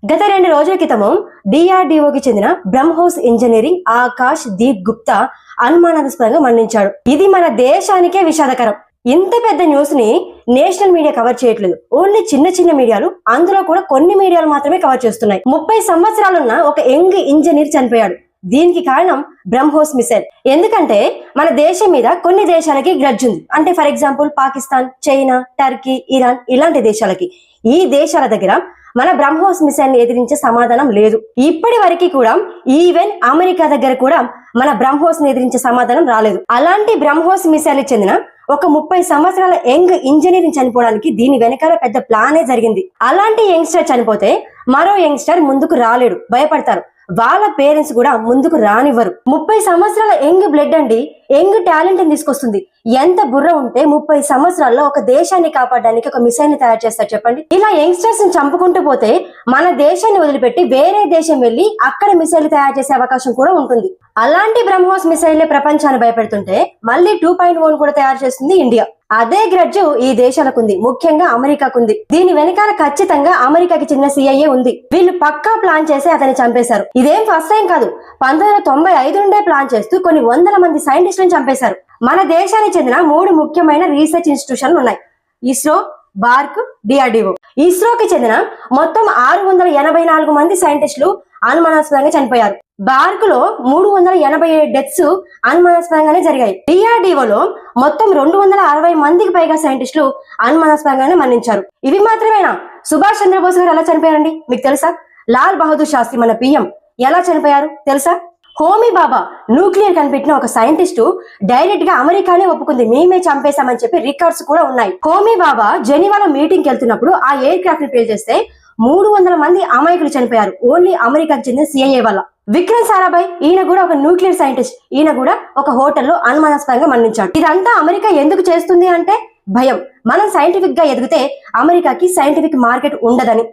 గత 2 రోజుల క్రితము డిఆర్డిఓకి చెందిన బ్రహ్మోస్ ఇంజనీరింగ్ ఆకాష్ దీప్ గుప్తా అనుమానాస్పదంగా మరణించాడు. ఇది మన దేశానికే విషాదకరం. ఇంత పెద్ద న్యూస్ ని నేషనల్ మీడియా కవర్ చేయట్లేదు. ఓన్లీ చిన్న చిన్న మీడియాలు, అందులో కూడా కొన్ని మీడియాలు మాత్రమే కవర్ చేస్తున్నాయి. 30 సంవత్సరాలున్న ఒక యంగ్ ఇంజనీర్ చనిపోయాడు. దీనికి కారణం బ్రహ్మోస్ మిసైల్. ఎందుకంటే మన దేశం మీద కొన్ని దేశాలకి గ్రడ్జ్ ఉంది. అంటే for example Pakistan, China, Turkey, Iran ఇలాంటి దేశాలకి. ఈ దేశాల దగ్గర మన బ్రహ్మోస్ మిసైల్ ని ఎదిరించే సమాధానం లేదు. ఇప్పటి వరకు కూడా ఈవెన్ అమెరికా దగ్గర కూడా మన బ్రహ్మోస్ ని ఎదిరించే సమాధానం రాలేదు. అలాంటి బ్రహ్మోస్ మిసైల్ చెందిన ఒక 30 సంవత్సరాల యంగ్ ఇంజనీరింగ్ చనిపోవడానికి దీని వెనకాల పెద్ద ప్లానే జరిగింది. అలాంటి యంగ్స్టర్ చనిపోతే మరో యంగ్స్టర్ ముందుకు రాలేడు, భయపడతారు. వాళ్ళ పేరెంట్స్ కూడా ముందుకు రానివ్వరు. 30 సంవత్సరాల యంగ్ బ్లడ్ అండి, యంగ్ టాలెంట్ తీసుకొస్తుంది. ఎంత బుర్ర ఉంటే 30 సంవత్సరాల్లో ఒక దేశాన్ని కాపాడడానికి ఒక మిసైల్ ని తయారు చేస్తారు చెప్పండి. ఇలా యంగ్స్టర్స్ ని చంపుకుంటూ పోతే మన దేశాన్ని వదిలిపెట్టి వేరే దేశం వెళ్లి అక్కడ మిసైల్ తయారు చేసే అవకాశం కూడా ఉంటుంది. అలాంటి బ్రహ్మోస్ మిసైల్ ప్రపంచాన్ని భయపెడుతుంటే మళ్ళీ 2.0 కూడా తయారు చేస్తుంది ఇండియా. అదే గ్రడ్జు ఈ దేశాలకు ఉంది, ముఖ్యంగా అమెరికాకు ఉంది. దీని వెనకాల ఖచ్చితంగా అమెరికాకి చెందిన CIA ఉంది. వీళ్ళు పక్కా ప్లాన్ చేసి అతన్ని చంపేశారు. ఇదేం ఫస్ట్ టైం కాదు, 1995 నుండే ప్లాన్ చేస్తూ కొన్ని వందల మంది సైంటిస్టులను చంపేశారు. మన దేశానికి చెందిన 3 ముఖ్యమైన రీసెర్చ్ ఇన్స్టిట్యూషన్లు ఉన్నాయి: ఇస్రో, బార్క్, డిఆర్డిఓ. ఇస్రోకి చెందిన మొత్తం 684 మంది సైంటిస్టులు అనుమానాస్పదంగా చనిపోయారు. బార్క్ లో 387 డెత్స్ అనుమానాస్పదంగానే జరిగాయి. డిఆర్డిఓలో మొత్తం 260 మందికి పైగా సైంటిస్టులు అనుమానాస్పదంగానే మరణించారు. ఇవి మాత్రమేనా? సుభాష్ చంద్రబోస్ గారు ఎలా చనిపోయారండి మీకు తెలుసా? లాల్ బహదూర్ శాస్త్రి మన PM ఎలా చనిపోయారు తెలుసా? హోమీ బాబా న్యూక్లియర్ కనిపెట్టిన ఒక సైంటిస్టు డైరెక్ట్ గా అమెరికానే ఒప్పుకుంది, మేమే చంపేశామని చెప్పి రికార్డ్స్ కూడా ఉన్నాయి. హోమీ బాబా జెనీవాలో మీటింగ్ వెళ్తున్నప్పుడు ఆ ఎయిర్ క్రాఫ్ట్ ని పేల్చేస్తే 300 మంది అమాయకులు చనిపోయారు, ఓన్లీ అమెరికాకి చెందిన CIA వల్ల. విక్రమ్ సారాభాయ్, ఈయన కూడా ఒక న్యూక్లియర్ సైంటిస్ట్. ఈయన కూడా ఒక హోటల్లో అనుమానాస్పదంగా మరణించాడు. ఇదంతా అమెరికా ఎందుకు చేస్తుంది అంటే భయం. మనం సైంటిఫిక్ గా ఎదిగితే అమెరికాకి సైంటిఫిక్ మార్కెట్ ఉండదని.